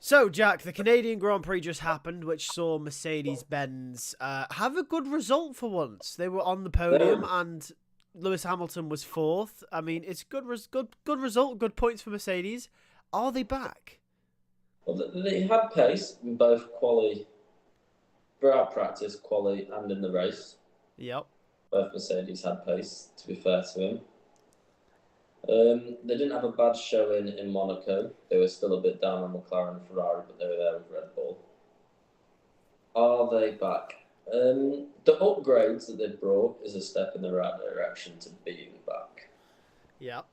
So, Jack, the Canadian Grand Prix just happened, which saw Mercedes-Benz have a good result for once. They were on the podium, Um, and Lewis Hamilton was fourth. I mean, it's good result, good points for Mercedes. Are they back? well, they had pace in both quali, throughout practice, quali, and in the race. Yep. Both Mercedes had pace, to be fair to him. They didn't have a bad showing in Monaco. They were still a bit down on McLaren and Ferrari, but they were there with Red Bull. Are they back? The upgrades that they brought is a step in the right direction to being back. Yep.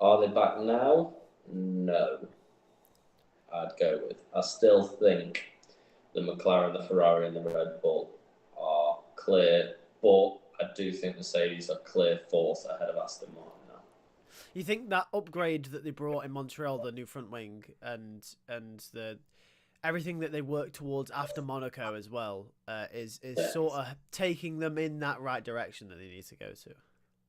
Are they back now? No, I'd go with. I still think the McLaren, the Ferrari, and the Red Bull are clear, but I do think Mercedes are clear fourth ahead of Aston Martin now. You think that upgrade that they brought in Montreal, the new front wing, and the everything that they worked towards after Monaco as well, is Yeah. sort of taking them in that right direction that they need to go to?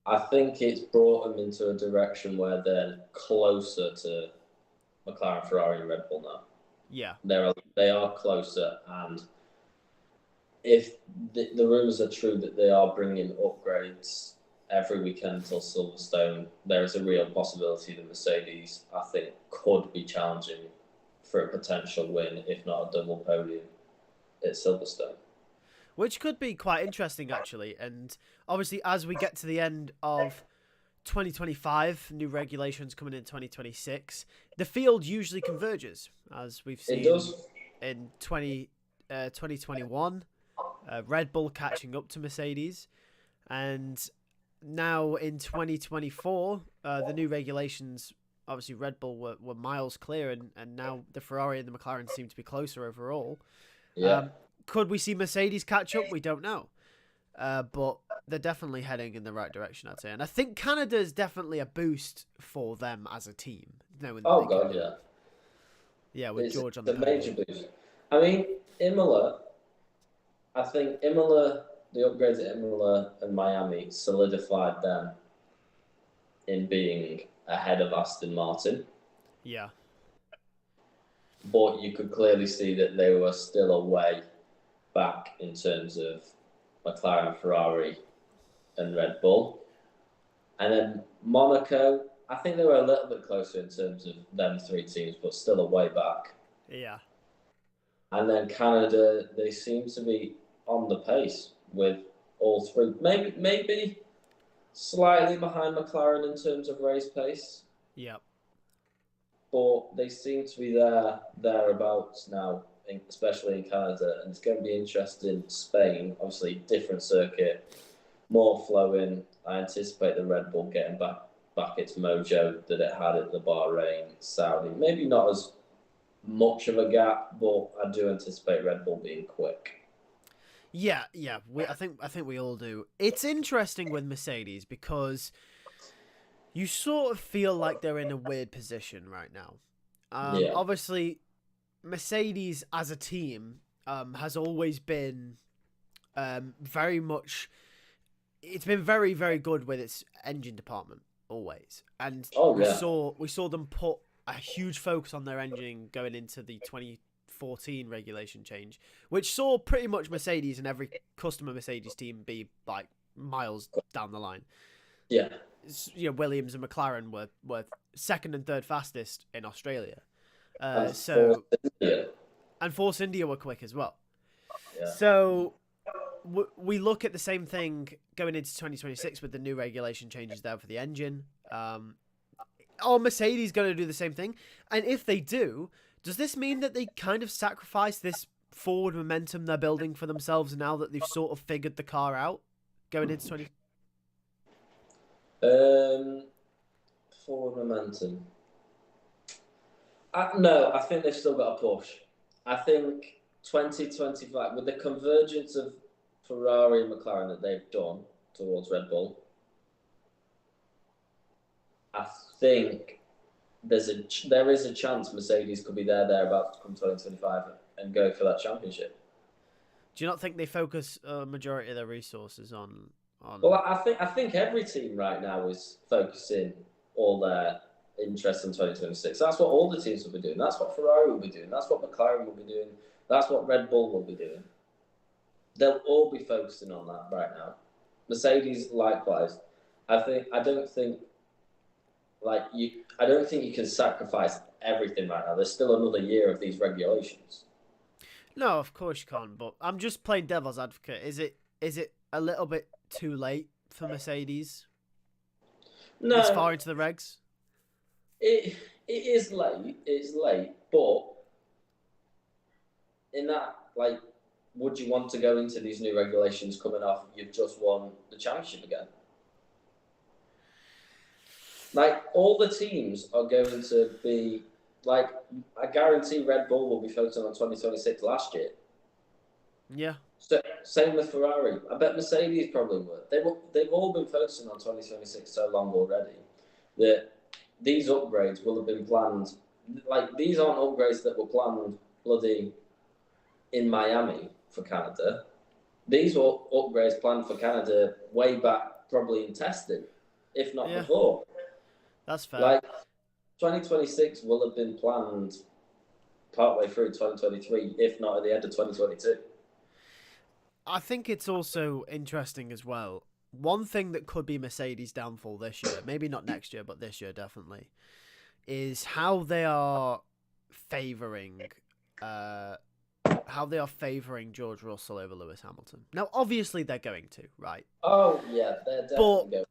I think it's brought them into a direction where they're closer to McLaren, Ferrari, and Red Bull now. Yeah. They are closer, and if the rumours are true that they are bringing upgrades every weekend until Silverstone, there is a real possibility that Mercedes, I think, could be challenging for a potential win, if not a double podium at Silverstone. Which could be quite interesting, actually. And obviously, as we get to the end of 2025, new regulations coming in 2026, the field usually converges, as we've It seen does. in 2021, Red Bull catching up to Mercedes. And now in 2024, the new regulations, obviously Red Bull were miles clear, and now the Ferrari and the McLaren seem to be closer overall. Yeah. Could we see Mercedes catch up? We don't know. But they're definitely heading in the right direction, I'd say. And I think Canada is definitely a boost for them as a team, knowing that Oh, they God, can, yeah. yeah, with It's George on the a major podium. boost. I mean, Imola, I think Imola, the upgrades at Imola and Miami solidified them in being ahead of Aston Martin. Yeah. But you could clearly see that they were still a way back in terms of McLaren, Ferrari, and Red Bull. And then Monaco, I think they were a little bit closer in terms of them three teams, but still a way back. Yeah. And then Canada, they seem to be on the pace with all three. Maybe slightly behind McLaren in terms of race pace, Yep. but they seem to be thereabouts now, especially in Canada. And it's going to be interesting. Spain, obviously, different circuit, more flowing. I anticipate the Red Bull getting back its mojo that it had at the Bahrain, Saudi. Maybe not as much of a gap, but I do anticipate Red Bull being quick. Yeah, yeah. I think we all do. It's interesting with Mercedes because you sort of feel like they're in a weird position right now. Yeah. Obviously, Mercedes as a team has always been very much. It's been very, very good with its engine department always, and Oh we yeah. saw them put a huge focus on their engine going into the 2014 regulation change, which saw pretty much Mercedes and every customer Mercedes team be like miles down the line. Yeah. Williams and McLaren were second and third fastest in Australia. And So yeah. and Force India were quick as well. Yeah. So we look at the same thing going into 2026 with the new regulation changes there for the engine. Are Mercedes going to do the same thing? And if they do, does this mean that they kind of sacrifice this forward momentum they're building for themselves now that they've sort of figured the car out going into 20? Forward momentum. No, I think they've still got a push. I think 2025, with the convergence of Ferrari and McLaren that they've done towards Red Bull, I think there is a chance Mercedes could be thereabouts to come 2025 and go for that championship. Do you not think they focus a majority of their resources on? Well, I think every team right now is focusing all their interest in 2026. That's what all the teams will be doing. That's what Ferrari will be doing. That's what McLaren will be doing. That's what Red Bull will be doing. They'll all be focusing on that right now. Mercedes likewise. I don't think you can sacrifice everything right now. There's still another year of these regulations. No, of course you can't. But I'm just playing devil's advocate. Is it a little bit too late for Mercedes No, this far into the regs? it is late. It's late, but in that, like, would you want to go into these new regulations coming off? You've just won the championship again. Like, all the teams are going to be like, I guarantee Red Bull will be focusing on 2026 last year. Yeah. So, same with Ferrari. I bet Mercedes probably would. They've all been focusing on 2026 so long already that these upgrades will have been planned. Like, these aren't upgrades that were planned bloody in Miami for Canada. These were upgrades planned for Canada way back, probably in testing, if not before. That's fair. Like, 2026 will have been planned partway through 2023, if not at the end of 2022. I think it's also interesting as well. One thing that could be Mercedes' downfall this year, maybe not next year, but this year definitely, is how they are favouring George Russell over Lewis Hamilton. Now, obviously, they're going to, right? Oh, yeah, they're definitely going.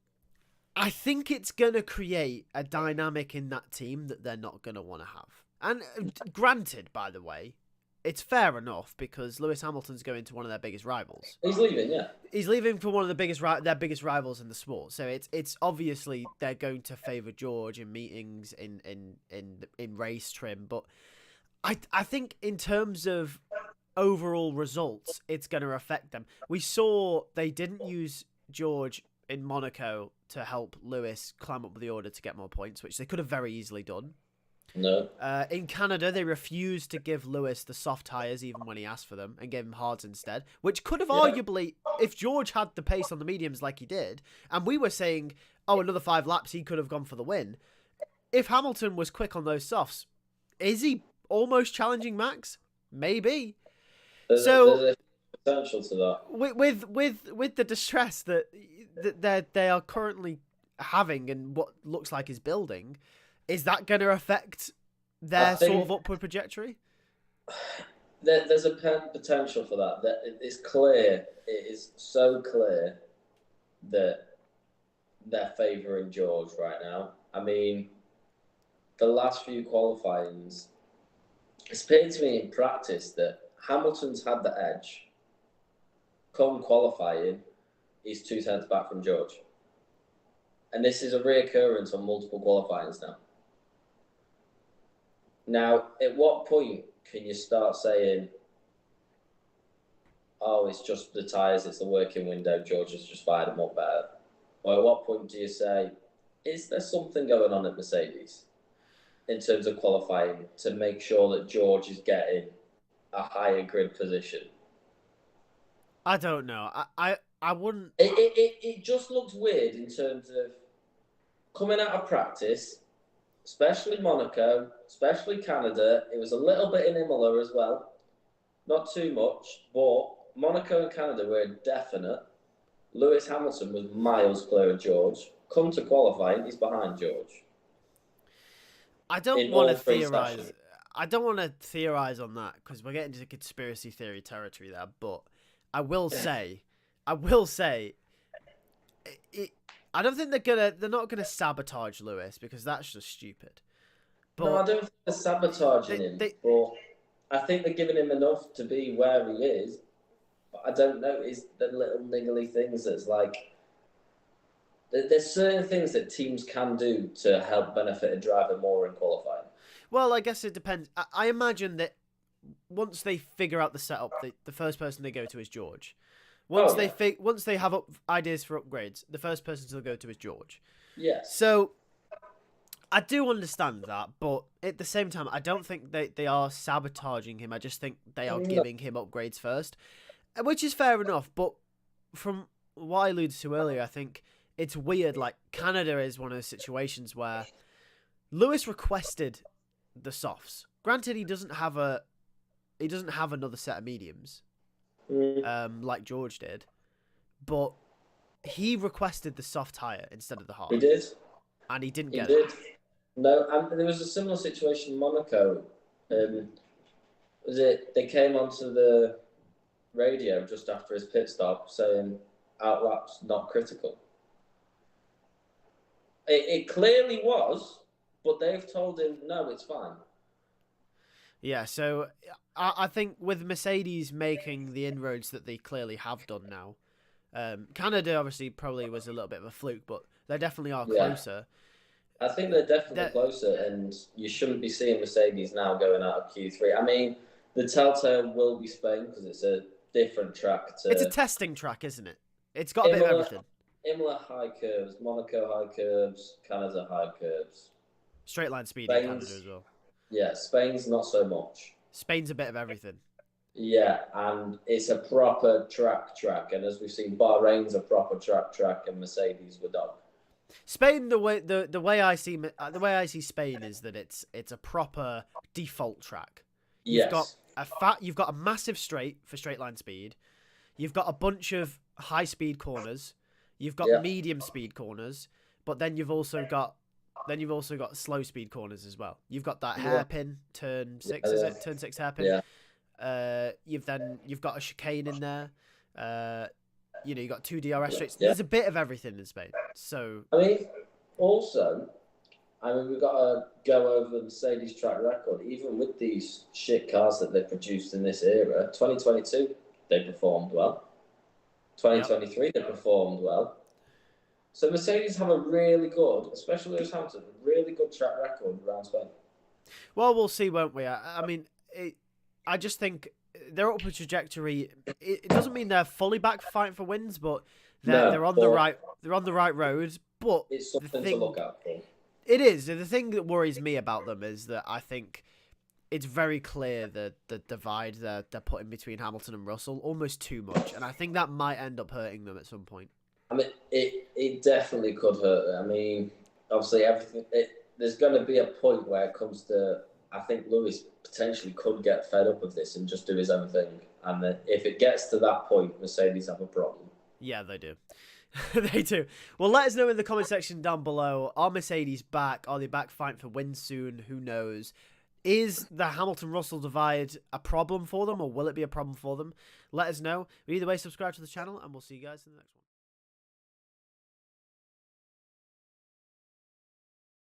I think it's going to create a dynamic in that team that they're not going to want to have. And granted, by the way, it's fair enough because Lewis Hamilton's going to one of their biggest rivals. He's leaving, yeah. He's leaving for one of their biggest rivals in the sport. So it's obviously they're going to favour George in meetings, in race trim. But I think in terms of overall results, it's going to affect them. We saw they didn't use George in Monaco to help Lewis climb up the order to get more points, which they could have very easily done. No. In Canada, they refused to give Lewis the soft tyres even when he asked for them and gave him hards instead, which could have arguably, if George had the pace on the mediums like he did, and we were saying, oh, another 5 laps, he could have gone for the win. If Hamilton was quick on those softs, is he almost challenging Max? Maybe. There's a potential to that. With the distress that they are currently having and what looks like is building, is that going to affect their sort of upward trajectory? There's a potential for that. It's clear. It is so clear that they're favouring George right now. I mean, the last few qualifyings, it's appeared to me in practice that Hamilton's had the edge. Come qualifying, he's 2 tenths back from George. And this is a reoccurrence on multiple qualifyings now. Now, at what point can you start saying, oh, it's just the tyres, it's the working window, George has just fired them up better? Or at what point do you say, is there something going on at Mercedes in terms of qualifying to make sure that George is getting a higher grid position? I don't know. I wouldn't... It just looks weird in terms of coming out of practice, especially Monaco, especially Canada. It was a little bit in Imola as well. Not too much, but Monaco and Canada were definite. Lewis Hamilton was miles clear of George. Come to qualifying, he's behind George. I don't want to theorise. I don't want to theorise on that because we're getting into conspiracy theory territory there. But I will say, I don't think they're not gonna sabotage Lewis because that's just stupid. But no, I don't think they're sabotaging him. But I think they're giving him enough to be where he is. But I don't notice the little niggly things that's like. There's certain things that teams can do to help benefit a driver more in qualifying. Well, I guess it depends. I imagine that once they figure out the setup, the first person they go to is George. Once they have ideas for upgrades, the first person to go to is George. Yes. So I do understand that, but at the same time, I don't think they are sabotaging him. I just think they are giving him upgrades first, which is fair enough. But from what I alluded to earlier, I think it's weird. Like, Canada is one of those situations where Lewis requested the softs. Granted, he doesn't have another set of mediums, like George did, but he requested the soft tire instead of the hard. He did, and he didn't he get did. it. No, and there was a similar situation in Monaco. They came onto the radio just after his pit stop saying outlaps not critical. It clearly was, but they've told him no, it's fine. Yeah, so I think with Mercedes making the inroads that they clearly have done now, Canada obviously probably was a little bit of a fluke, but they definitely are closer. I think they're definitely closer, and you shouldn't be seeing Mercedes now going out of Q3. I mean, the telltale will be Spain because it's a different track. It's a testing track, isn't it? It's got a bit of everything. Imola high curves, Monaco high curves, Canada high curves. Straight line speed in Canada as well. Yeah, Spain's not so much. Spain's a bit of everything. Yeah, and it's a proper track, and as we've seen, Bahrain's a proper track, and Mercedes were dog. Spain, the way I see Spain is that it's a proper default track. You've got a massive straight for straight line speed. You've got a bunch of high speed corners. You've got medium speed corners, but then you've also got slow speed corners as well. You've got that hairpin turn 6, is it? Turn 6 hairpin. Yeah. You've got a chicane in there. You got 2 DRS straights. There's a bit of everything in Spain. So I mean, also, we've got to go over the Mercedes track record. Even with these shit cars that they produced in this era, 2022 they performed well. 2023 they performed well. So Mercedes have a really good, especially Lewis Hamilton, a really good track record around Spain. Well, we'll see, won't we? I just think their upward trajectory. It doesn't mean they're fully back fighting for wins, but they're on the right road. But it's something to look out for. It is. The thing that worries me about them is that I think it's very clear that the divide they're putting between Hamilton and Russell almost too much, and I think that might end up hurting them at some point. I mean, it definitely could hurt. I mean, obviously, there's going to be a point where it comes to, I think Lewis potentially could get fed up of this and just do his own thing. And then if it gets to that point, Mercedes have a problem. Yeah, they do. They do. Well, let us know in the comment section down below. Are Mercedes back? Are they back fighting for wins soon? Who knows? Is the Hamilton-Russell divide a problem for them, or will it be a problem for them? Let us know. But either way, subscribe to the channel, and we'll see you guys in the next one.